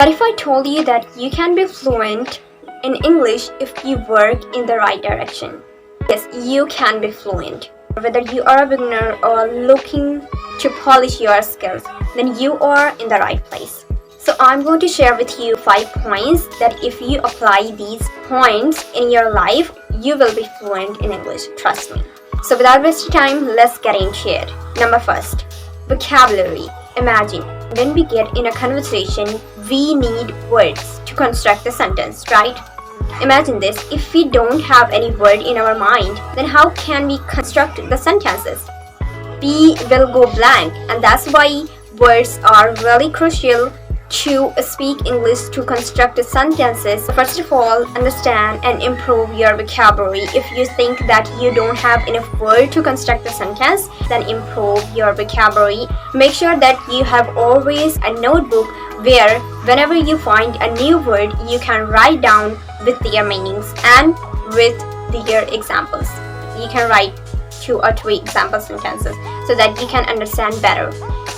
But if I told you that you can be fluent in English if you work in the right direction? Yes, you can be fluent. Whether you are a beginner or looking to polish your skills, then you are in the right place. So I'm going to share with you 5 points that if you apply these points in your life, you will be fluent in English. Trust me. So without wasting time, let's get into it. Number first, vocabulary. Imagine when we get in a conversation, we need words to construct the sentence, right? Imagine this, if we don't have any word in our mind, then how can we construct the sentences? We will go blank, and that's why words are really crucial to speak English, to construct the sentences. First of all, understand and improve your vocabulary. If you think that you don't have enough word to construct the sentence, then improve your vocabulary. Make sure that you have always a notebook where whenever you find a new word, you can write down with their meanings and with their examples. You can write 2 or 3 example sentences so that you can understand better.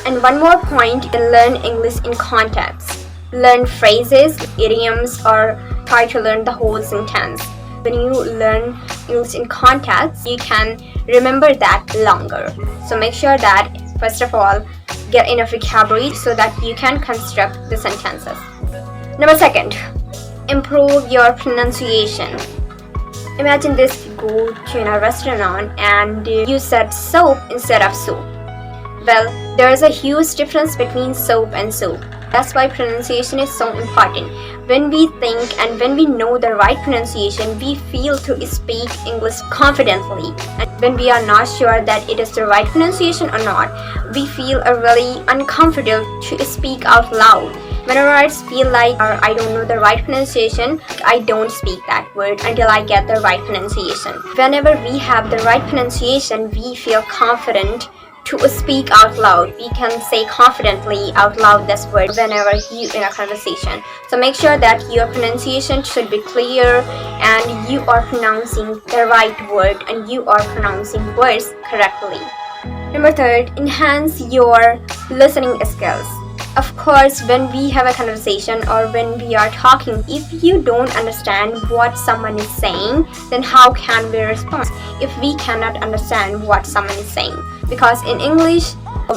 And one more point, learn English in context. Learn phrases, idioms, or try to learn the whole sentence. When you learn English in context, you can remember that longer. So make sure that, first of all, get enough vocabulary so that you can construct the sentences. Number second, improve your pronunciation. Imagine this, you go to a restaurant and you said soap instead of soup. Well, there is a huge difference between soap and soup. That's why pronunciation is so important. When we think and when we know the right pronunciation, we feel to speak English confidently. And when we are not sure that it is the right pronunciation or not, we feel really uncomfortable to speak out loud. Whenever I feel like I don't know the right pronunciation, I don't speak that word until I get the right pronunciation. Whenever we have the right pronunciation, we feel confident to speak out loud. We can say confidently out loud this word whenever you in a conversation. So make sure that your pronunciation should be clear and you are pronouncing the right word and you are pronouncing words correctly. Number third, enhance your listening skills. Of course, when we have a conversation or when we are talking, if you don't understand what someone is saying, then how can we respond if we cannot understand what someone is saying? Because in English,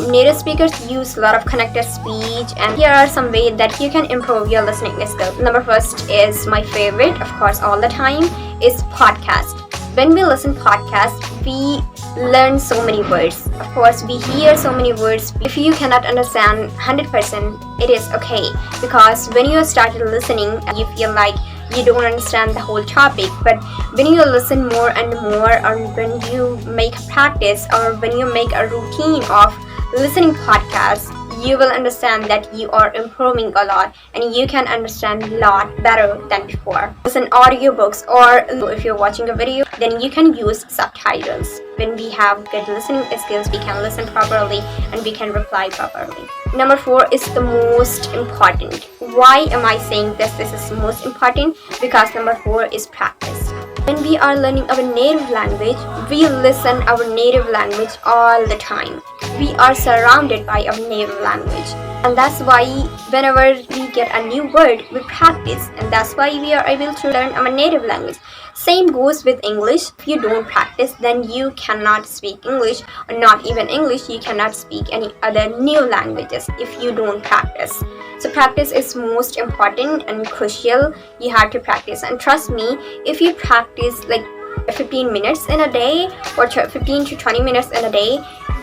native speakers use a lot of connected speech, and here are some ways that you can improve your listening skills. Number first is my favorite, of course, all the time, is podcast. When we listen podcast, we learn so many words. Of course, we hear so many words. If you cannot understand 100%, it is okay. Because when you started listening, you feel like you don't understand the whole topic. But when you listen more and more, or when you make a practice, or when you make a routine of listening podcasts, you will understand that you are improving a lot and you can understand a lot better than before. Listen audiobooks, or if you're watching a video, then you can use subtitles. When we have good listening skills, we can listen properly and we can reply properly. Number 4 is the most important. Why am I saying this is most important? Because number 4 is practice. When we are learning our native language, we listen our native language all the time. We are surrounded by our native language. And that's why whenever we get a new word, we practice. And that's why we are able to learn our native language. Same goes with English. If you don't practice, then you cannot speak English, or not even English, you cannot speak any other new languages if you don't practice. So practice is most important and crucial. You have to practice. And trust me, if you practice like 15 minutes in a day or 15 to 20 minutes in a day,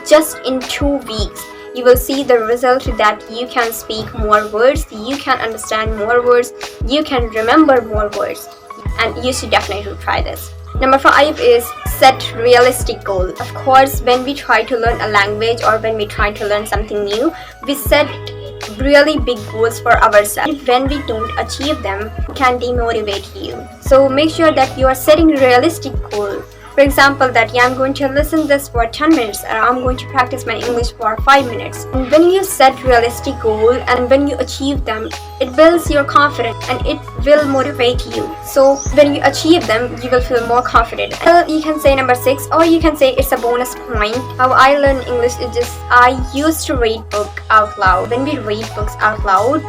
just in 2 weeks, you will see the result that you can speak more words, you can understand more words, you can remember more words. And you should definitely try this. Number 5 is set realistic goals. Of course, when we try to learn a language or when we try to learn something new, we set really big goals for ourselves. When we don't achieve them, it can demotivate you. So make sure that you are setting realistic goals. For example, that I'm going to listen this for 10 minutes, or I'm going to practice my English for 5 minutes. And when you set realistic goals and when you achieve them, it builds your confidence and it will motivate you. So when you achieve them, you will feel more confident. Well, you can say number 6, or you can say it's a bonus point. How I learn English is just I used to read book out loud. When we read books out loud,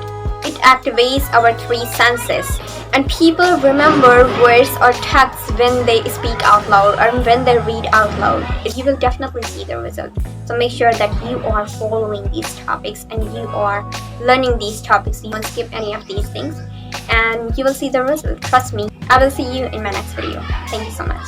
It activates our three senses. And people remember words or texts when they speak out loud or when they read out loud. You will definitely see the result. So make sure that you are following these topics and you are learning these topics. You won't skip any of these things and you will see the result. Trust me. I will see you in my next video. Thank you so much.